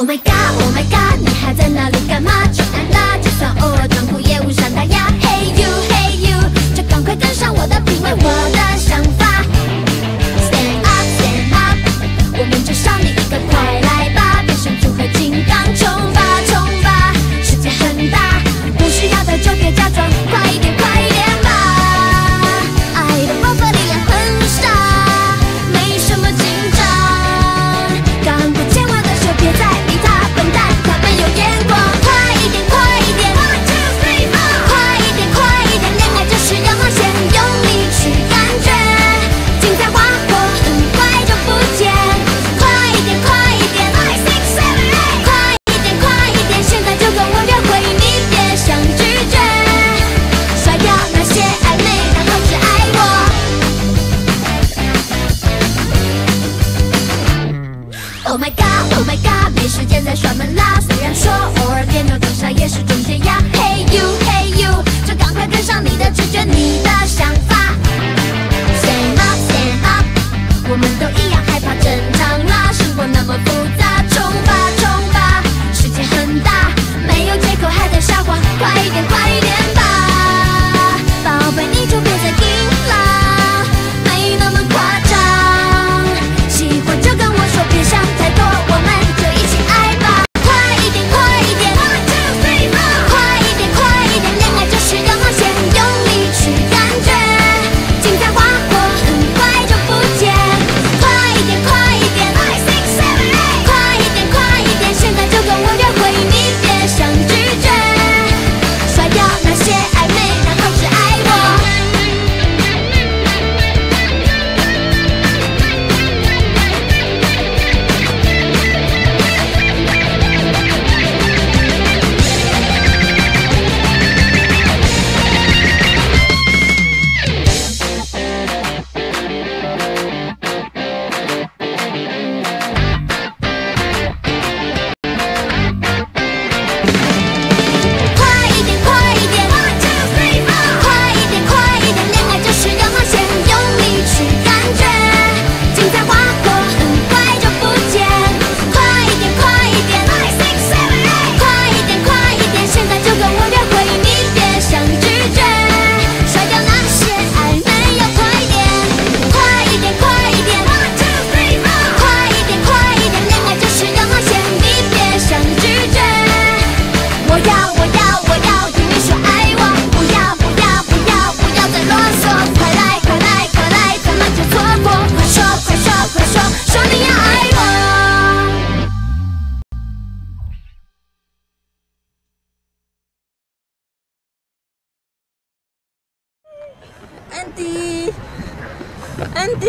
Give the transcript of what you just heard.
Oh my god, oh my god， 你还在那里干嘛？就按啦，就算偶尔装酷也无伤大雅。Hey you, hey you， 就赶快跟上我的品味，我的想法。Stand up, stand up， 我们就少你一个，快来吧，变身组合金刚，冲吧冲吧，世界很大，不需要的就别假装，快一点快一点吧。爱的爆发力量很傻，没什么紧张，赶不见我的手，别再理他，笨蛋，他们有眼光。快一点快一点 ，1 2 3 4， 快一点快一点，恋爱就是要冒险，用力去感觉，精彩划过，很快就不见。快一点快一点 ，5 6 7 8， 快一点快一点，现在就跟我约会，你别想拒绝，甩掉那些暧昧，然后只爱我。Oh my god, oh my god， 没时间再耍门啦。虽然说偶尔别扭等下也是种解压。Hey you, hey you， 就赶快跟上你的直觉，你的想法。Stand up, stand up， 我们都一样害怕，正常啦。生活那么复杂，冲吧冲吧，世界很大，没有借口还在瞎话，快一点快一点吧，宝贝你就别再硬啦，没那么夸张。喜欢就跟我说，别想太多，我们就一起爱吧。快一点快一点 ，1 2 3 4， 快一点快一点，恋爱就是要冒险，用力去感觉，精彩划过，很快就不见。快一点快一点 ，5 6 7 8， 快一点快一点，现在就跟我约会，你别想拒绝，甩掉那些暧昧，然后只爱我。快一点快一点 ，1 2 3 4， 快一点快一点，恋爱就是要冒险，用力去感觉，精彩划过，很快就不见。快一点快一点 ，5 6 7 8， 快一点快一点，现在就跟我约会，你别想拒绝，甩掉那些暧昧，要快点。快一点快一点 ，1 2 3 4， 快一点快一点，恋爱就是要冒险，你别想拒绝。我要听你说爱我，不要再啰嗦，快来快来快来，怎么就错过？快说快说快说，说你要爱我。安迪，安迪。